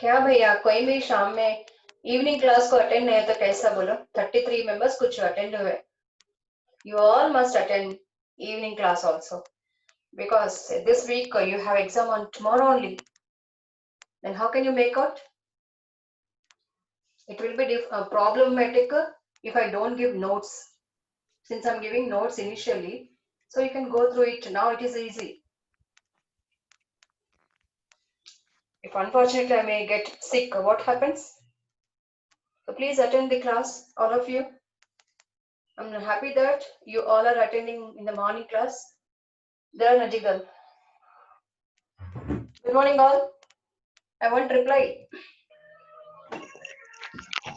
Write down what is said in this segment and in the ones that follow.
क्या भैया कोई भी शाम में इवनिंग क्लास को अटेंड नहीं है तो कैसा बोलो 33 मेंबर्स कुछ अटेंड हुए you all must attend evening class also because this week you have exam on tomorrow only then how can you make out it will be problematic if I don't give notes since I'm giving notes initially so you can go through it now it is easy if unfortunately I may get sick what happens so please attend the class all of you I'm happy that you all are attending in the morning class. There are Najigal. Good morning, all. I want reply.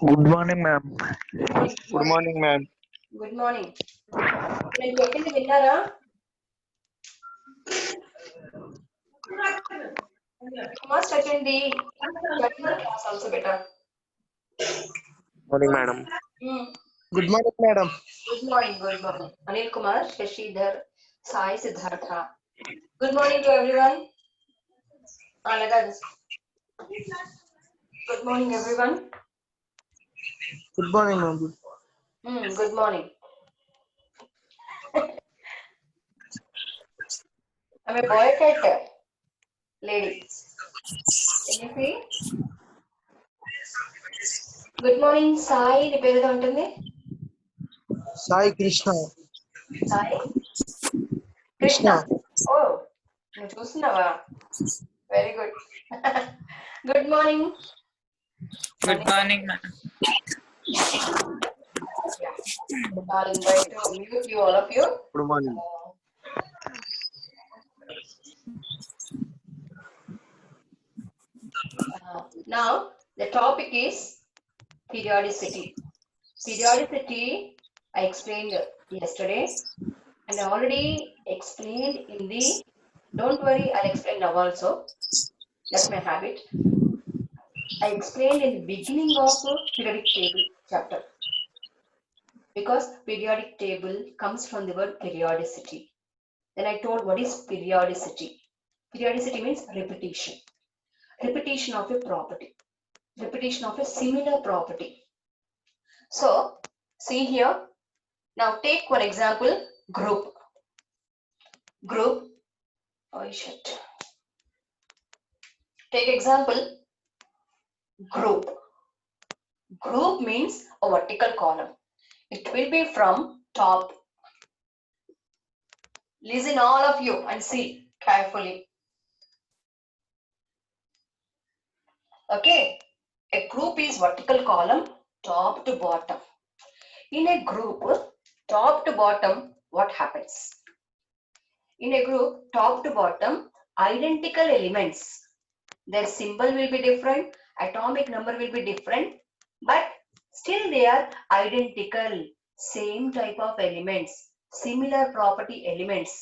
Good morning, ma'am. Good morning, ma'am. Good morning. నేను చెప్పింది విన్నారా You must attend the general class also better. Morning, madam. Good morning, madam. Good morning, good morning. Anil Kumar, Shashidhar, Sai Siddhartha. Good morning to everyone. Good morning, everyone. Good morning, ma'am. Good morning. I'm a boy cat lady. Can you see? Good morning, Sai. నీ పేరు ఏదో ఉంటుంది Sai Krishna. Sai Krishna ఓ నువ్వు చూస్తున్నావా very good good morning Good morning, ma'am. I'll invite to mute you all of you. Good morning. Now the topic is periodicity. Periodicity I explained yesterday and I already explained in the don't worry I'll explain now also that's my habit I explained in the beginning of periodic table chapter because periodic table comes from the word periodicity then I told what is periodicity periodicity means repetition repetition of a property repetition of a similar property so see here now take one example group oh shit take example group group means a vertical column it will be from top listen all of you and see carefully okay a group is vertical column top to bottom in a group top to bottom what happens in a group top to bottom identical elements their symbol will be different atomic number will be different but still they are identical same type of elements similar property elements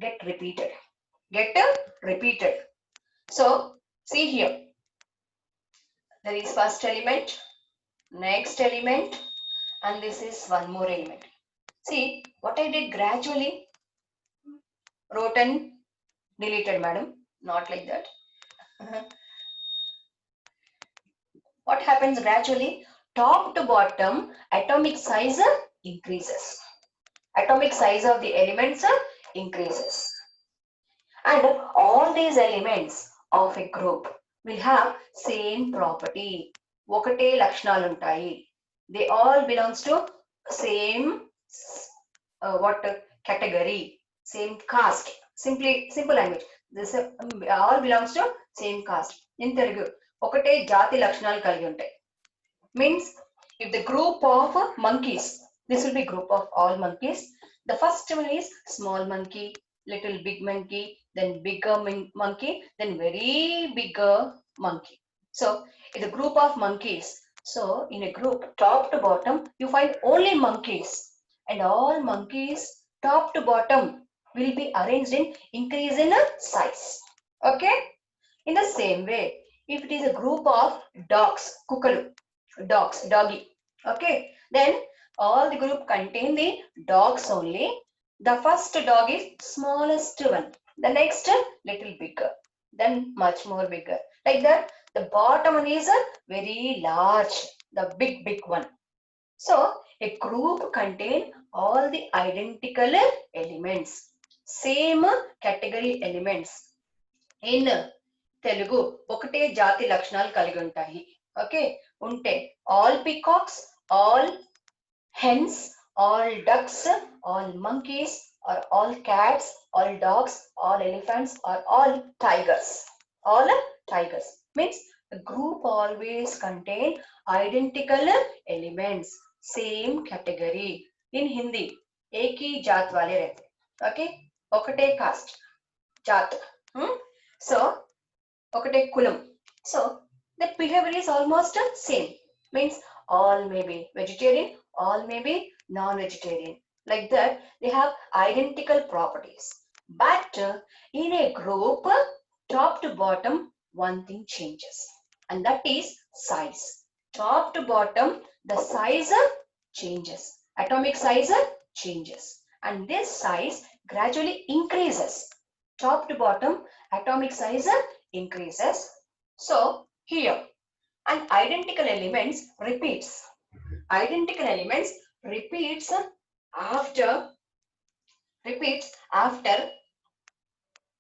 get repeated so see here there is first element next element and this is one more element see what I did gradually wrote and deleted madam not like that what happens gradually top to bottom atomic size increases atomic size of the elements increases and all these elements of a group will have same property ఒకటే లక్షణాలు ఉంటాయి they all belongs to same what category same caste simple language this all belongs to same caste in Telugu ఒకటే జాతి లక్షణాలు కలిగి ఉంటాయి means if the group of monkeys this will be group of all monkeys the first one is small monkey little big monkey then bigger monkey then very bigger monkey so it's a group of monkeys so in a group top to bottom you find only monkeys and all monkeys top to bottom will be arranged in increase in size okay in the same way if it is a group of dogs kukalu dogs doggy okay then all the group contain the dogs only the first dog is smallest one the next little bigger then much more bigger like that The bottom one is very large, the big one. So a group contain all the identical elements, same category elements. In Telugu, ఒకటే జాతి లక్షణాలు కలిగి ఉంటాయి. Okay, ఉంటే all peacocks, all hens, all ducks, all monkeys, or all cats, all dogs, all elephants, or all tigers. All tigers means a group always contain identical elements, same category. In Hindi, एक ही जात वाले रहते. Okay, ఒకటే caste, जात. So, ఒకటే కులం. So, the behavior is almost same. Means all may be vegetarian, all may be non-vegetarian. Like that, they have identical properties. But in a group, top to bottom, one thing changes. And that is size. Top to bottom, the size changes. Atomic size changes. And this size gradually increases. Top to bottom, atomic size increases. So, here, and identical elements repeats. Identical elements repeats after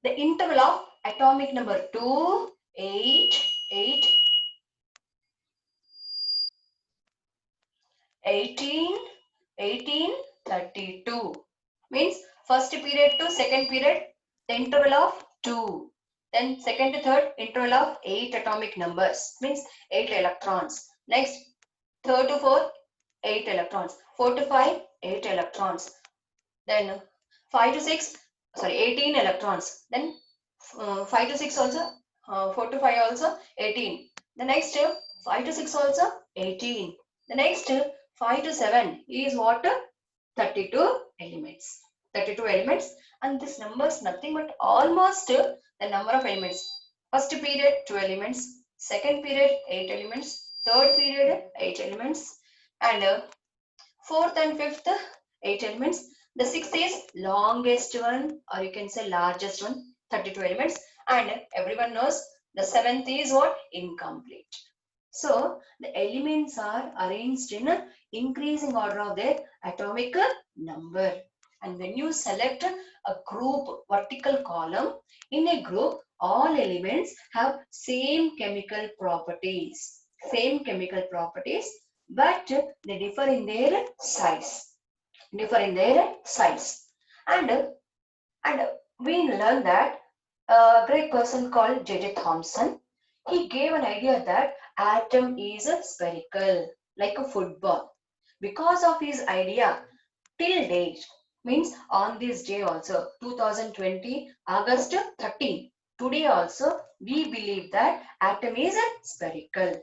the interval of atomic number 2, 8, 8, 18, 18, 32. Means first period to second period, the interval of 2. Then second to third, interval of 8 atomic numbers. Means 8 electrons. Next, third to fourth, 8 electrons. 4 to 5, 8 electrons. Then 5 to 6, sorry, 18 electrons. Then 5 to 6 also, 4 to 5 also, 18. The next 5 to 6 also, 18. The next 5 to 7 is what? 32 elements. 32 elements, and this number is nothing but almost the number of elements. First period 2 elements, second period 8 elements, third period 8 elements, and fourth and fifth 8 elements. The sixth is longest one, or you can say largest one, 32 elements, and everyone knows the seventh is what? Incomplete. So the elements are arranged in increasing order of their atomic number. And when you select a group vertical column, in a group, all elements have same chemical properties. Same chemical properties, but they differ in their size. And we learned that a great person called J.J. Thomson, he gave an idea that atom is spherical, like a football. Because of his idea, till date, means on this day also, 2020, August 13, today also, we believe that atom is spherical.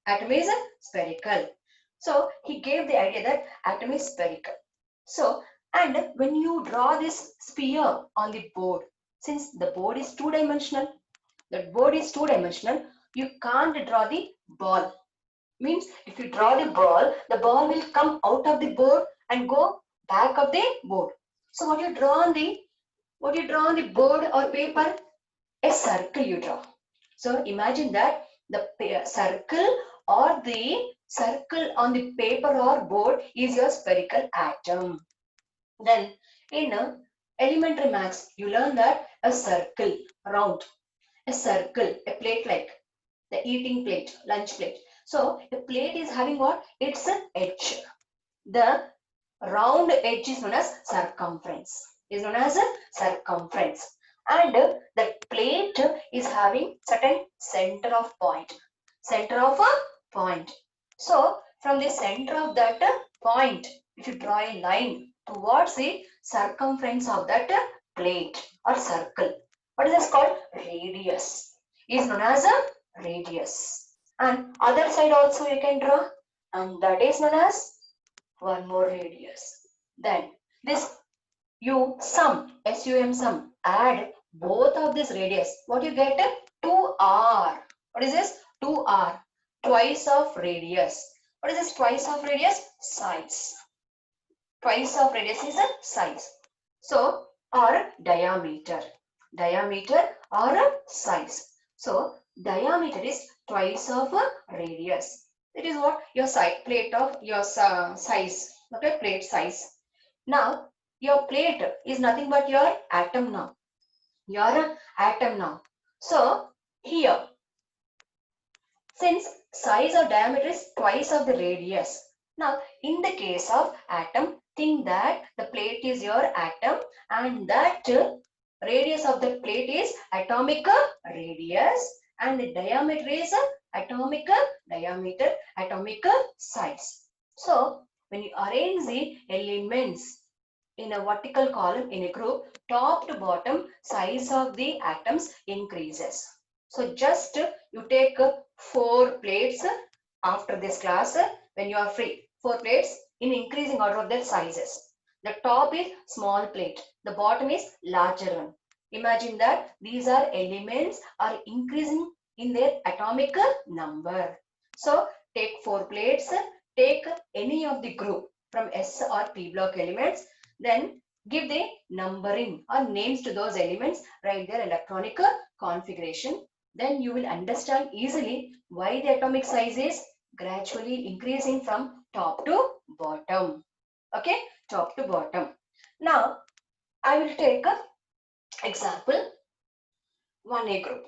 Atom is spherical. So, he gave the idea that atom is spherical. So, and when you draw this sphere on the board, since the board is two-dimensional, you can't draw the ball. Means if you draw the ball will come out of the board and go back of the board. So what you draw on the board or paper? A circle you draw. So imagine that the circle or the circle on the paper or board is your spherical atom. Then in elementary maths, you learn that a circle, round, a circle, a plate like the eating plate, lunch plate. So the plate is having what? It's an edge. The round edge is known as circumference. And the plate is having certain center of point. So from the center of that point, if you draw a line towards the circumference of that plate or circle, what is this called? Radius. Is known as a radius. And other side also you can draw, and that is known as one more radius. Then this you sum, SUM sum, add both of this radius. What you get? 2R. What is this? 2R. Twice of radius. What is this twice of radius? Size. Twice of radius is a size. So, or diameter. Diameter or a size. So, diameter is twice of radius. It is what your plate of your size. Okay, plate size. Now your plate is nothing but your atom now. Your atom now. So here, since size or diameter is twice of the radius. Now in the case of atom, think that the plate is your atom and that radius of the plate is atomic radius and the diameter is atomic diameter, atomic size. So when you arrange the elements in a vertical column in a group, top to bottom size of the atoms increases. So just you take 4 plates after this class when you are free. 4 plates in increasing order of their sizes. The top is small plate, the bottom is larger one. Imagine that these are elements are increasing in their atomic number. So take 4 plates, take any of the group from S or P block elements, then give the numbering or names to those elements, write their electronic configuration. Then you will understand easily why the atomic size is gradually increasing from top to bottom. Okay, top to bottom. Now, I will take an example, 1A group.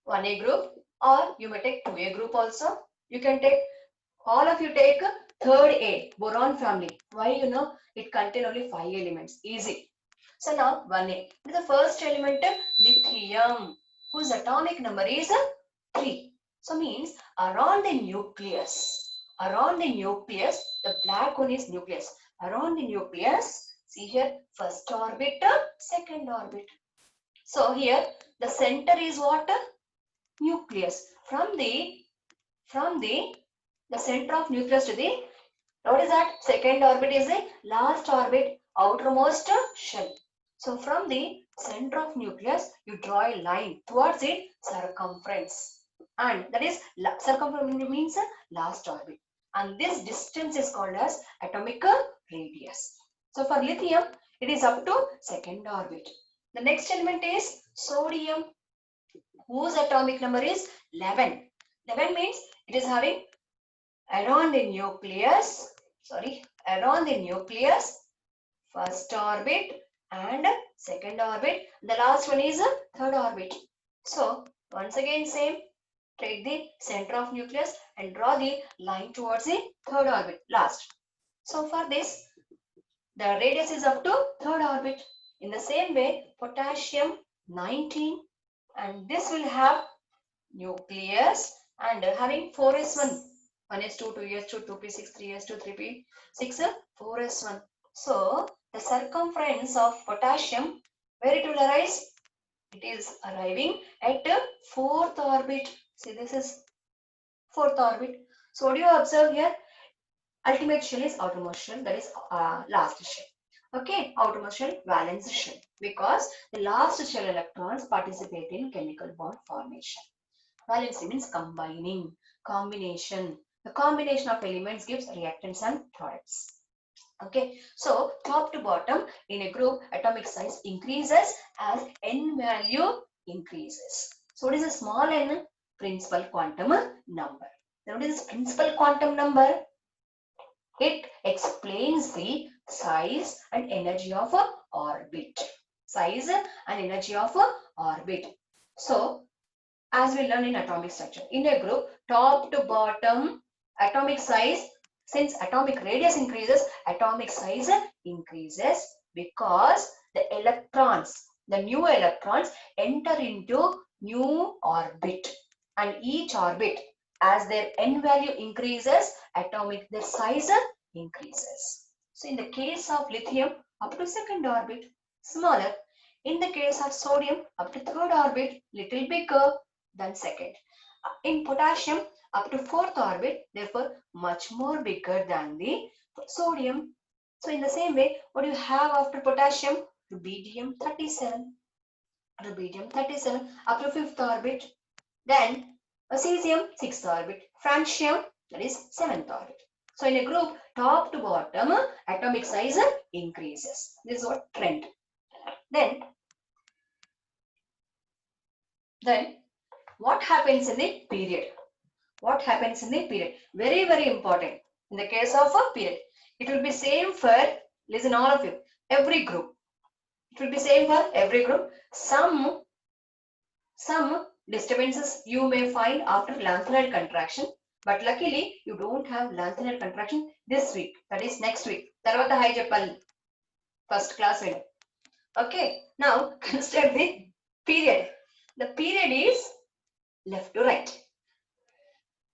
1A group, or you may take 2A group also. You can take, all of you take third A, boron family. Why? You know, it contains only 5 elements. Easy. So now 1A. The first element, lithium, whose atomic number is 3. So means around the nucleus, the black one is nucleus. Around the nucleus, see here, first orbit, second orbit. So here the center is what? Nucleus. From the center of nucleus to the, what is that? Second orbit is the last orbit, outermost shell. So from the center of nucleus, you draw a line towards its circumference. And that is, circumference means last orbit. And this distance is called as atomic radius. So for lithium, it is up to second orbit. The next element is sodium, whose atomic number is 11. 11 means it is having around the nucleus, first orbit and second orbit. The last one is third orbit. So once again same, take the center of nucleus and draw the line towards the third orbit, last. So for this, the radius is up to third orbit. In the same way, potassium 19, and this will have nucleus and having 4s1, 1s2, 2s2, 2p6, 3s2, 3p6, 4s1. So the circumference of potassium, where it will arise? It is arriving at fourth orbit. See, this is fourth orbit. So what do you observe here? Ultimate shell is outermost shell, that is last shell. Okay, outermost shell, valence shell, because the last shell electrons participate in chemical bond formation. Valency means combining, combination. The combination of elements gives reactants and products. Okay, so top to bottom in a group, atomic size increases as n value increases. So what is a small n? Principal quantum number. Now what is this principal quantum number? It explains the size and energy of a orbit. Size and energy of a orbit. So as we learn in atomic structure, in a group, top to bottom, atomic size, since atomic radius increases, atomic size increases because the electrons, the new electrons enter into new orbit, and each orbit, as their n value increases, their size increases. So in the case of lithium, up to second orbit, smaller. In the case of sodium, up to third orbit, little bigger than second. In potassium, up to fourth orbit, therefore much more bigger than the sodium. So in the same way, what do you have after potassium? Rubidium 37. Rubidium 37 up to fifth orbit. Then cesium 6th orbit. Francium, that is 7th orbit. So in a group, top to bottom, atomic size increases. This is what trend. Then what happens in the period? What happens in the period? Very, very important. In the case of a period, it will be same for, listen all of you, every group. It will be same for every group. Some disturbances you may find after lanthanide contraction, but luckily you don't have lanthanide contraction this week. That is next week. Tarvata hai cheppali. First class winner. Okay. Now consider the period. The period is left to right.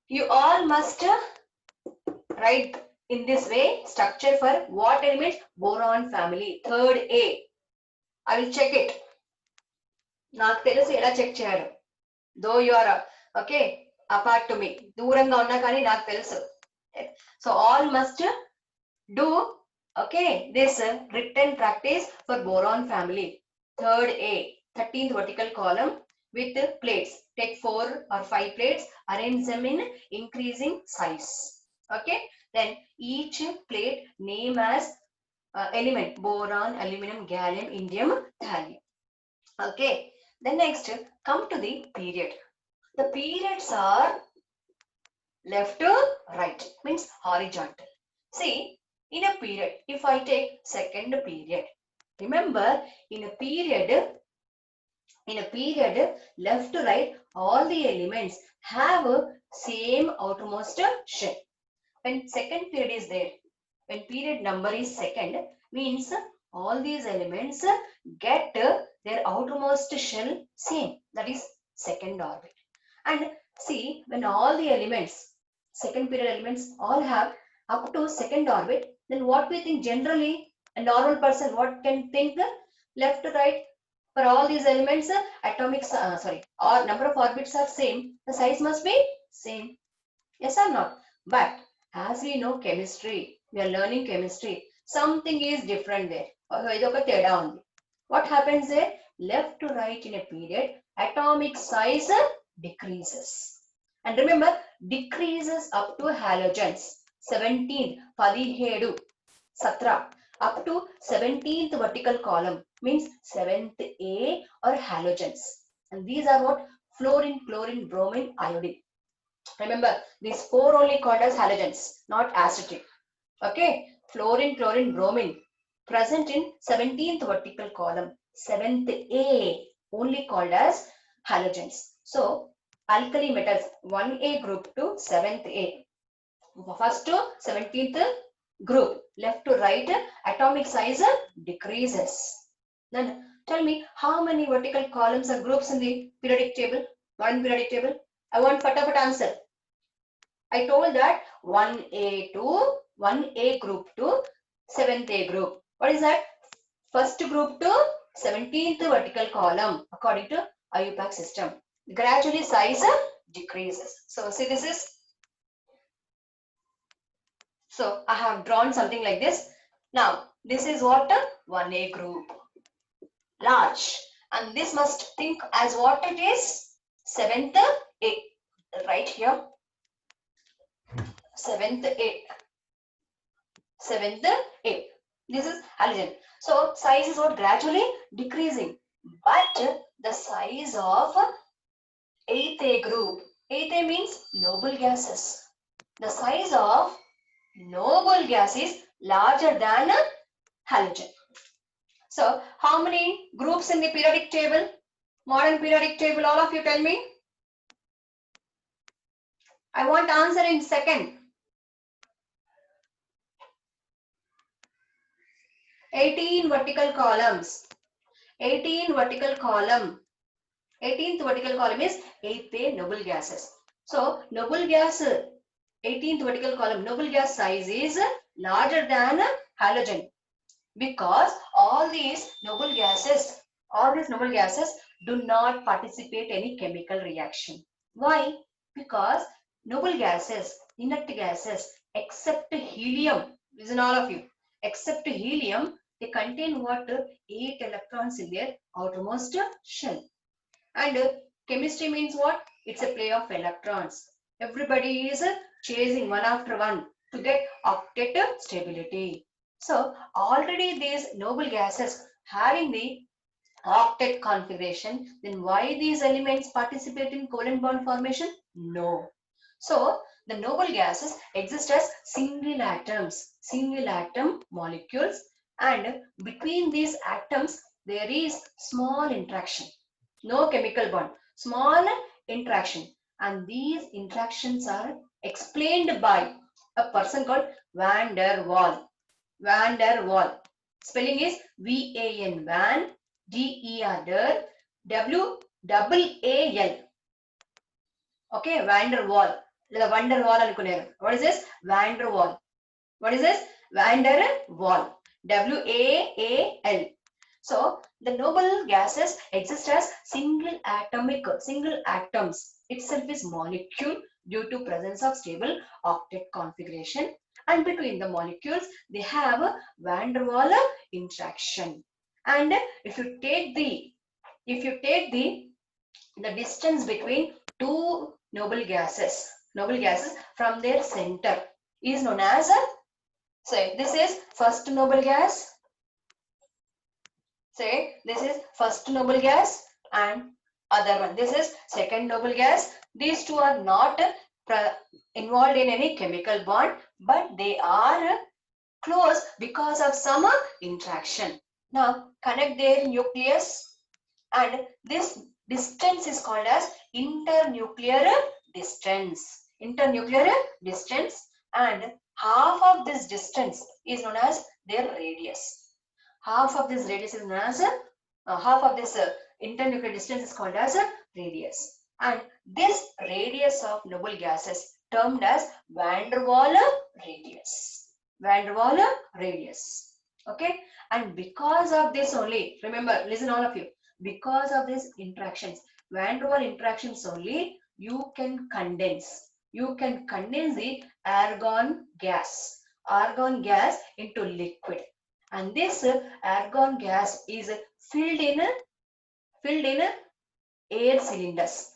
You all must write in this way structure for what element? Boron family. Third A. I will check it. నాకు తెలుసు ఎలా check చేయడం. Though you are okay apart to me. దూరంగా ఉన్నా కానీ నాకు తెలుసు. So all must do okay this written practice for boron family. Third A. 13th vertical column with plates. Take 4 or 5 plates. Arrange them in increasing size. Okay. Then each plate name as element: boron, aluminum, gallium, indium, thallium. Okay. Then next, come to the period. The periods are left to right, means horizontal. See, in a period, if I take second period, remember in a period left to right, all the elements have same outermost shell. When second period is there, when period number is second, means all these elements get their outermost shell same. That is second orbit. And see, when all the elements, second period elements all have up to second orbit, then what we think generally, a normal person, what can think? Left to right, for all these elements, atomic, or number of orbits are same. The size must be same. Yes or not? But as we know chemistry, we are learning chemistry, something is different there. What happens there? Left to right in a period, atomic size decreases. And remember, decreases up to halogens. 17, 17, 17, up to 17th vertical column, means 7th A or halogens. And these are what? Fluorine, chlorine, bromine, iodine. Remember, these 4 only called as halogens, not acidic. Okay, fluorine, chlorine, bromine present in 17th vertical column, 7th A only called as halogens. So alkali metals 1A group to 7th A. First to 17th group, left to right, atomic size decreases. Then tell me, how many vertical columns or groups in the periodic table? One periodic table. I want fatafat answer. I told that 1A group to 7th A group. What is that? First group to 17th vertical column according to IUPAC system. Gradually size decreases. So see, this is, so I have drawn something like this. Now this is what? 1A group, large, and this must think as what it is? 7th A, right here. 7th A. 7th A. This is halogen. So size is what? Gradually decreasing. But the size of 8th A group, 8th A means noble gases. The size of noble gas is larger than halogen. So how many groups in the periodic table? Modern periodic table, all of you tell me. I want answer in second. 18 vertical columns. 18 vertical column. 18th vertical column is 8th A noble gases. So noble gas, 18th vertical column, noble gas size is larger than halogen, because all these noble gases do not participate any chemical reaction. Why? Because noble gases, inert gases, except helium, listen all of you, except helium, they contain what? 8 electrons in their outermost shell. And chemistry means what? It's a play of electrons. Everybody is chasing one after one to get octet stability. So already these noble gases having the octet configuration, then why these elements participate in covalent bond formation? No. So the noble gases exist as single atom molecules, and between these atoms there is small interaction. No chemical bond, small interaction, and these interactions are explained by a person called Van der Waal. Van der Waal. Spelling is V-A-N, Van, D-E-R, der, W-A-A-L. Okay, Van der Waal. The Van der Waal అనుకునేది. What is this? Van der Waal. What is this? Van der Waal. W-A-A-L. So the noble gases exist as single atoms. Itself is molecule due to presence of stable octet configuration, and between the molecules they have a van der Waal interaction. And if you take the distance between two noble gases from their center is known as say this is first noble gas. Say this is first noble gas and other one. This is second noble gas. These two are not involved in any chemical bond, but they are close because of some interaction. Now connect their nucleus, and this distance is called as internuclear distance. And half of this distance is known as their radius. Half of this radius is known as internuclear distance is called as a radius, and this radius of noble gases termed as van der Waal radius. Okay, and because of this only, remember, listen all of you, because of these interactions, van der Waal interactions only, you can condense the argon gas into liquid, and this argon gas is filled in air cylinders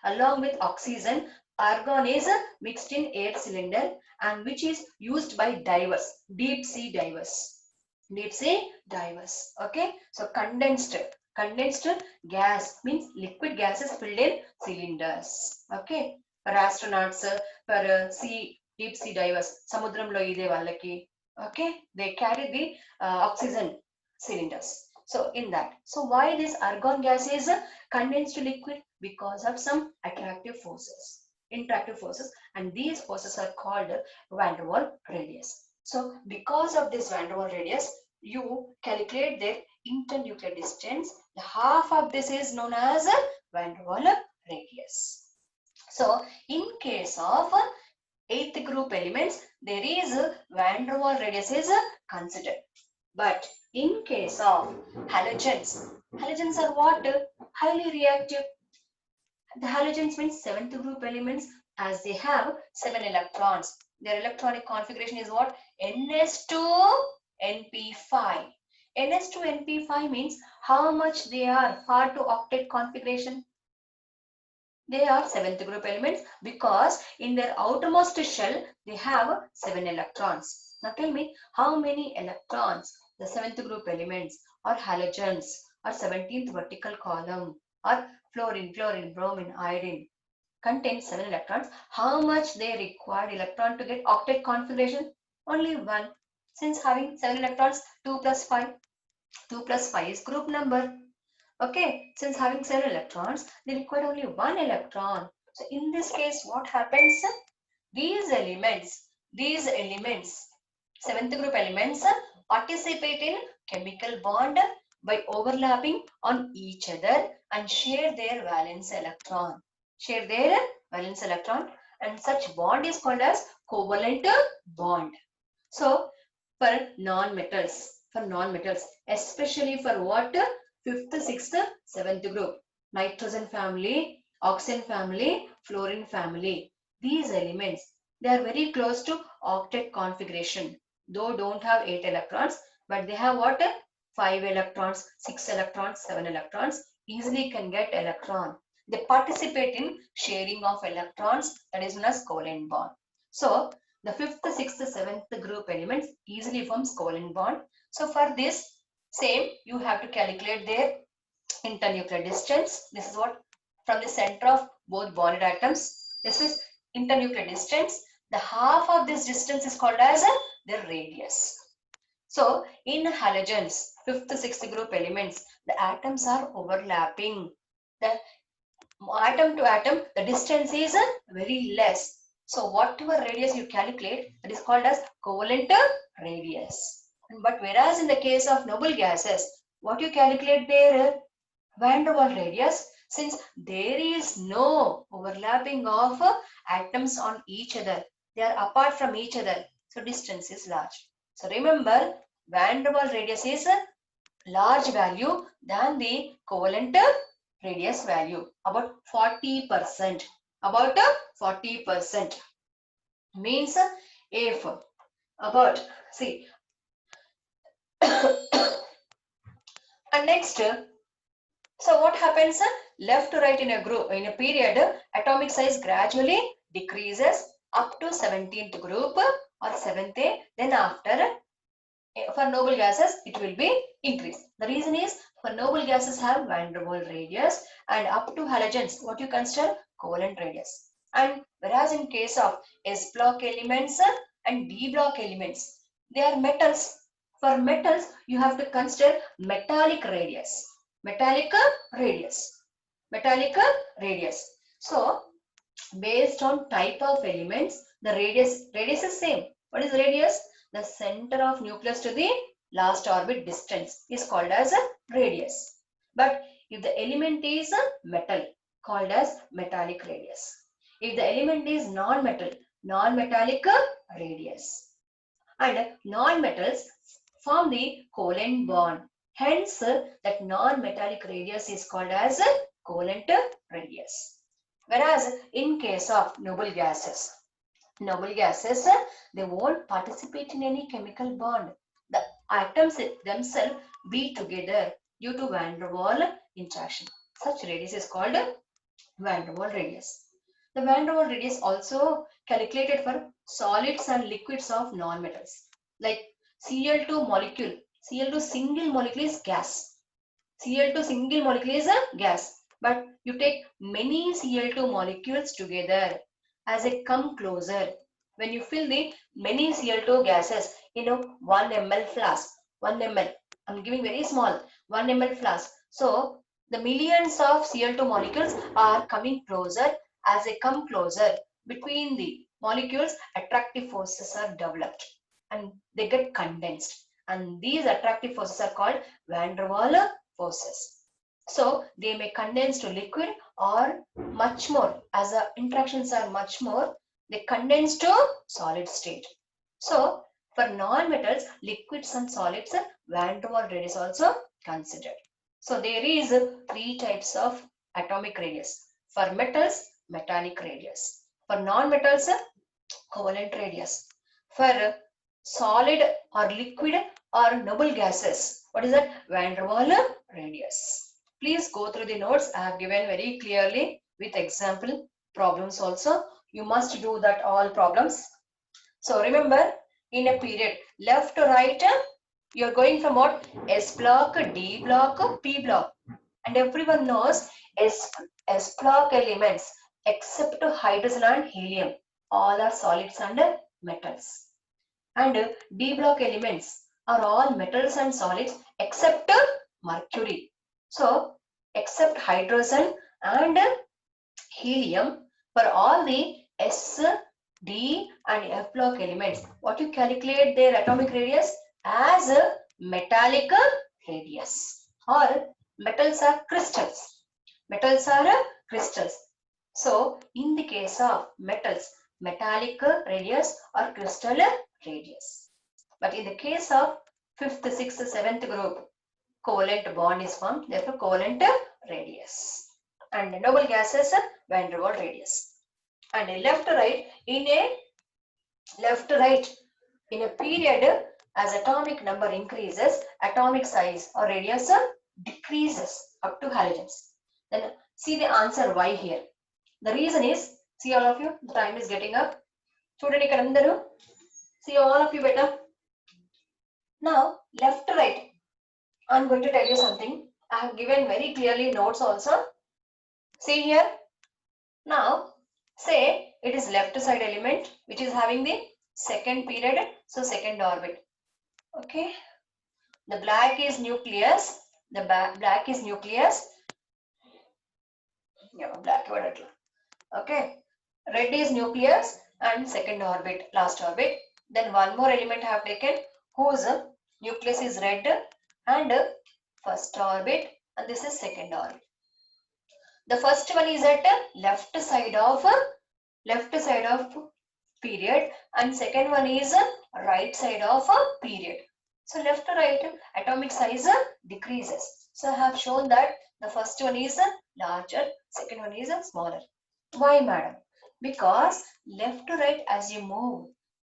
along with oxygen. Argon is mixed in air cylinder, and which is used by divers, deep sea divers. Okay, so condensed gas means liquid gas is filled in cylinders. Okay, for astronauts, for deep sea divers, samudramlo ide vallaki, okay, they carry the oxygen cylinders. So in that, so why this argon gas is condensed to liquid? Because of some interactive forces, and these forces are called van der Waal radius. So because of this van der Waal radius, you calculate their internuclear distance. The half of this is known as van der Waal radius. So in case of 8th group elements, there is van der Waal radius is considered. But in case of halogens are what? Highly reactive. The halogens means 7th group elements, as they have 7 electrons. Their electronic configuration is what? Ns2np5. Ns2np5 means how much they are far to octet configuration. They are 7th group elements because in their outermost shell they have 7 electrons. Now tell me, how many electrons the 7th group elements or halogens or 17th vertical column or fluorine, bromine, iodine contains 7 electrons. How much they required electron to get octet configuration? Only 1. Since having 7 electrons, 2 plus 5 is group number. Okay, since having 7 electrons, they require only 1 electron. So in this case, what happens? These elements, 7th group elements, participate in chemical bond by overlapping on each other and share their valence electron. And such bond is called as covalent bond. So for non-metals, especially for what? 5th, 6th, 7th group, nitrogen family, oxygen family, fluorine family. These elements, they are very close to octet configuration. Though don't have 8 electrons, but they have what? 5 electrons, 6 electrons, 7 electrons. Easily can get electron. They participate in sharing of electrons, that is known as covalent bond. So the 5th, 6th, 7th group elements easily forms covalent bond. So for this, Same, you have to calculate their internuclear distance. This is what from the center of both bonded atoms. This is internuclear distance. The half of this distance is called as their radius. So in halogens, fifth, sixth group elements, the atoms are overlapping. The atom to atom, the distance is very less. So whatever radius you calculate, that is called as covalent radius. But whereas in the case of noble gases, what you calculate there, van der Waals radius, since there is no overlapping of atoms on each other, they are apart from each other, so distance is large. So remember, van der Waals radius is a large value than the covalent radius value, about 40%. About 40% means if about, see, and next, so what happens? Left to right in a group, in a period, atomic size gradually decreases up to 17th group or 7th. Then after, for noble gases, it will be increased. The reason is, for noble gases have van der Waals radius, and up to halogens, what you consider covalent radius. And whereas in case of S block elements and D block elements, they are metals. For metals, you have to consider metallic radius. Metallic radius. Metallic radius. So, based on type of elements, the radius is same. What is radius? The center of nucleus to the last orbit distance is called as a radius. But if the element is a metal, called as metallic radius. If the element is non-metal, non-metallic radius. And non-metals form the covalent bond. Hence, that non-metallic radius is called as a covalent radius. Whereas in case of noble gases, they won't participate in any chemical bond. The atoms themselves be together due to van der Waals interaction. Such radius is called van der Waals radius. The van der Waals radius also calculated for solids and liquids of non-metals. Like Cl2 molecule, Cl2 single molecule is gas. Cl2 single molecule is a gas. But you take many Cl2 molecules together as they come closer. When you fill the many Cl2 gases in a 1 ml flask, 1 ml, I'm giving very small, 1 ml flask. So the millions of Cl2 molecules are coming closer. As they come closer, between the molecules, attractive forces are developed and they get condensed. And these attractive forces are called van der Waals forces. So they may condense to liquid or much more. As the interactions are much more, they condense to solid state. So for non-metals, liquids and solids, van der Waals radius also considered. So there is 3 types of atomic radius. For metals, metallic radius. For non-metals, covalent radius. For solid or liquid or noble gases, what is that? Van der Waals radius. Please go through the notes. I have given very clearly with example problems also. You must do that all problems. So remember, in a period, left to right, you are going from what? S block, D block, P block. And everyone knows S block elements except hydrogen and helium, all are solids and metals. And D block elements are all metals and solids except mercury. So except hydrogen and helium, for all the S, D and F block elements, what you calculate their atomic radius as a metallic radius, or metals are crystals. Metals are crystals. So in the case of metals, metallic radius or crystal radius. But in the case of 5th, 6th, 7th group, covalent bond is formed, therefore covalent radius. And noble gases, van der Waals radius. And left to right, in a period, as atomic number increases, atomic size or radius decreases up to halogens. Then see the answer why here. The reason is, see all of you, the time is getting up. See all of you better. Now left to right, I'm going to tell you something. I have given very clearly notes also. See here. Now, say it is left side element which is having the second period, so second orbit. Okay. The black is nucleus. The black is nucleus. Yeah, black word. Okay. Red is nucleus and second orbit, last orbit. Then one more element I have taken whose nucleus is red and first orbit, and this is second orbit. The first one is at left side of period, and second one is right side of period. So left to right atomic size decreases. So I have shown that the first one is larger, second one is smaller. Why, madam? Because left to right as you move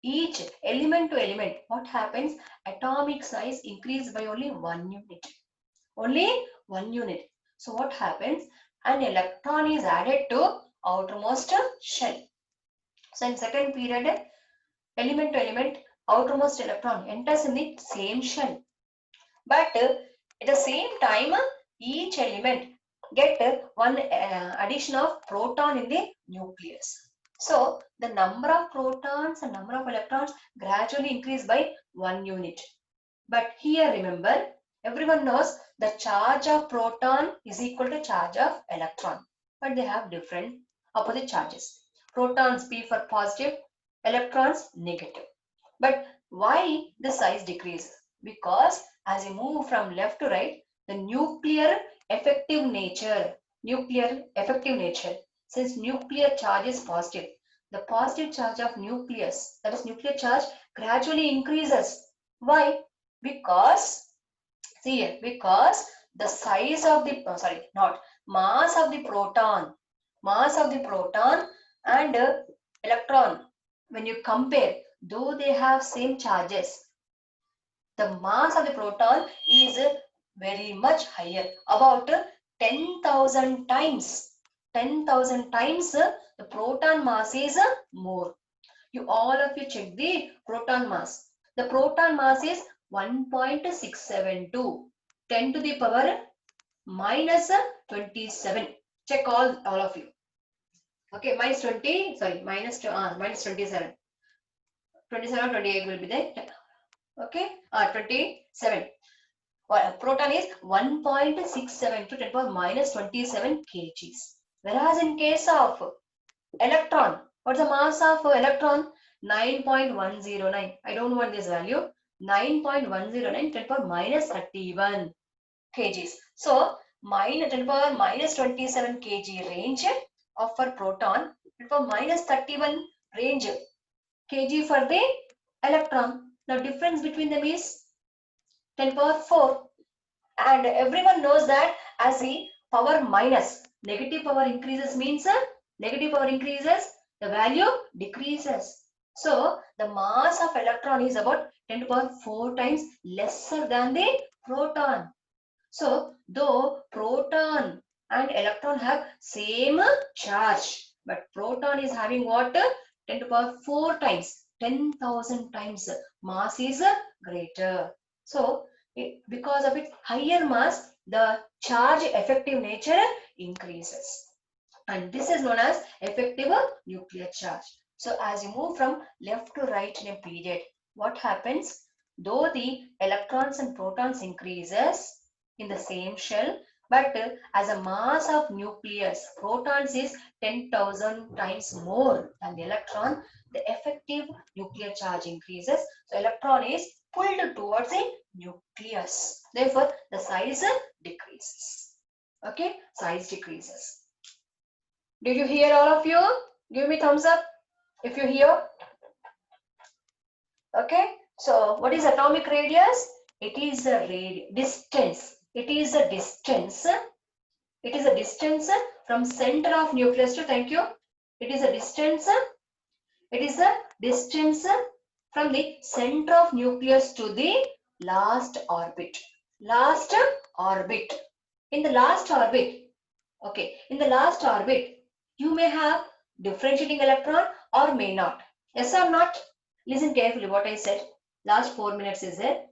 each element to element, what happens? Atomic size increase by only 1 unit. Only 1 unit. So what happens? An electron is added to outermost shell. So in second period, element to element, outermost electron enters in the same shell. But at the same time, each element get one addition of proton in the nucleus. So the number of protons and number of electrons gradually increase by 1 unit. But here remember, everyone knows the charge of proton is equal to charge of electron, but they have different opposite charges. Protons P for positive, electrons negative. But why the size decreases? Because as you move from left to right, the nuclear effective nature, since nuclear charge is positive, the positive charge of nucleus, that is nuclear charge, gradually increases. Why? Because, see here, because the size of the, mass of the proton and electron, when you compare, though they have same charges, the mass of the proton is very much higher, about 10,000 times. 10,000 times the proton mass is more. All of you check the proton mass. The proton mass is 1.672, 10 to the power minus 27. Check all of you. Okay, minus 20, sorry, minus 27. 27 or 28 will be there. Okay, 27. Proton is 1.67 to 10 power minus 27 kgs. Whereas in case of electron, what's the mass of electron? 9.109. I don't want this value. 9.109 10 power minus 31 kgs. So, 10 power minus 27 kg range of for proton, 10 power minus 31 range kg for the electron. Now, difference between them is 10 power 4. And everyone knows that as the power minus, negative power increases means the value decreases. So the mass of electron is about 10 to the power 4 times lesser than the proton. So though proton and electron have same charge, but proton is having what? 10 to the power 4 times, 10,000 times mass is greater. So because of its higher mass, the charge effective nature increases. And this is known as effective nuclear charge. So as you move from left to right in a period, what happens? Though the electrons and protons increases in the same shell, but as a mass of nucleus, protons is 10,000 times more than the electron, the effective nuclear charge increases. So electron is pulled towards the nucleus. Therefore, the size decreases. Okay, size decreases. Did you hear, all of you? Give me thumbs up if you hear. Okay, so what is atomic radius? It is a distance. It is a distance. It is a distance from center of nucleus to, thank you. It is a distance. It is a distance from the center of nucleus to the last orbit. Last orbit. In the last orbit, okay, in the last orbit, you may have differentiating electron or may not. Yes or not? Listen carefully what I said. Last 4 minutes is there.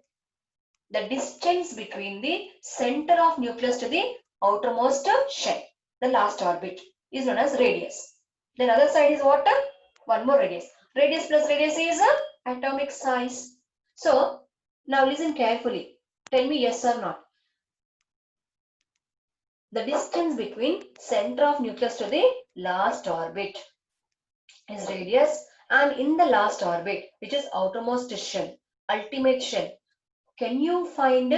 The distance between the center of nucleus to the outermost shell, the last orbit, is known as radius. Then other side is what? One more radius. Radius plus radius is atomic size. So now listen carefully. Tell me yes or not. The distance between center of nucleus to the last orbit is radius, and in the last orbit, which is outermost shell, ultimate shell, can you find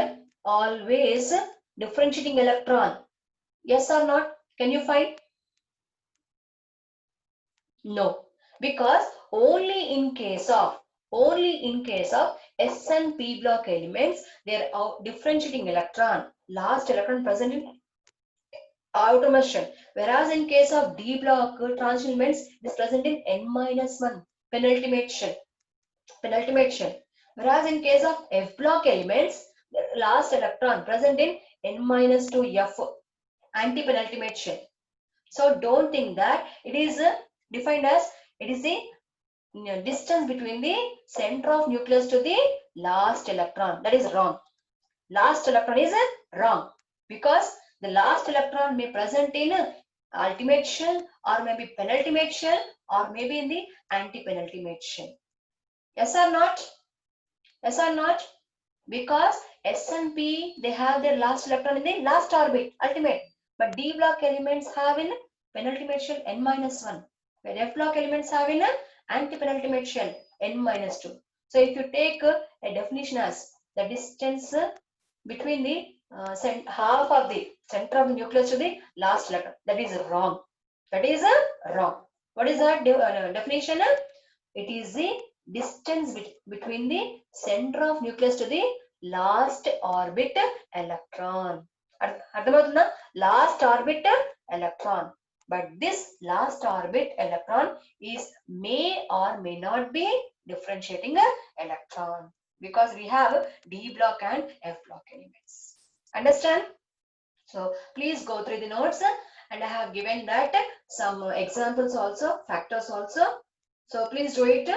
always differentiating electron? Yes or not? Can you find? No, because only in case of S and P block elements, their differentiating electron, last electron present in outermost shell. Whereas in case of D block transition elements, it is present in N-1 penultimate shell. Whereas in case of F block elements, the last electron present in N-2 F anti-penultimate shell. So don't think that it is defined as it is the distance between the center of nucleus to the last electron. That is wrong. Last electron is wrong, because the last electron may present in ultimate shell, or maybe penultimate shell, or maybe in the anti-penultimate shell. Yes or not? Yes or not? Because S and P, they have their last electron in the last orbit, ultimate. But D block elements have in penultimate shell N-1, where F block elements have in anti-penultimate shell N-2. So if you take a definition as the distance between the half of the center of the nucleus to the last electron, that is wrong. That is wrong. What is that definition? It is the distance between the center of nucleus to the last orbit electron. Adhamaduna, last orbit electron. But this last orbit electron is may or may not be differentiating electron, because we have D block and F block elements. Understand? So please go through the notes, and I have given that some examples also, factors also. So please do it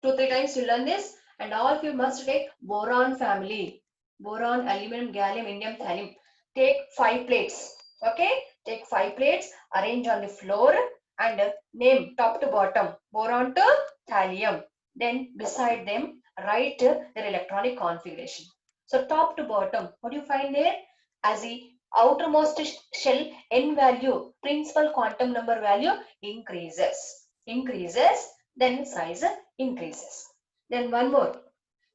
2-3 times to learn this, and all of you must take boron family. Boron, aluminum, gallium, indium, thallium. Take 5 plates. Okay? Take 5 plates, arrange on the floor, and name top to bottom, boron to thallium. Then beside them, write their electronic configuration. So top to bottom, what do you find there? As the outermost shell n value, principal quantum number value increases, then size increases. Then one more,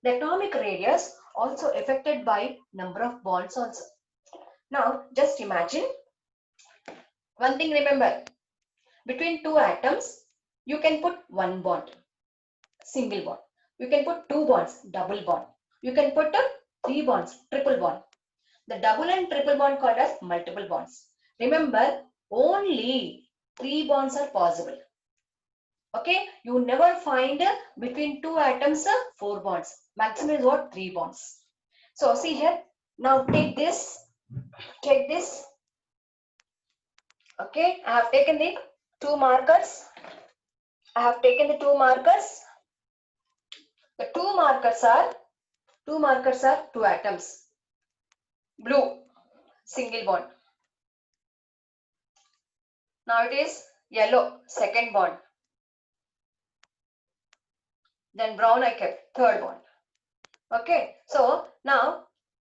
the atomic radius also affected by number of bonds also. Now just imagine one thing, remember, between two atoms you can put one bond, single bond. You can put two bonds, double bond. You can put 3 bonds, triple bond. The double and triple bond called as multiple bonds. Remember, only 3 bonds are possible. Okay, you never find between two atoms 4 bonds. Maximum is what? 3 bonds. So see here. Now take this. Take this. Okay, I have taken the 2 markers. The 2 markers are 2 atoms. Blue, single bond. Now it is yellow, second bond. Then brown I kept, third bond. Okay, so now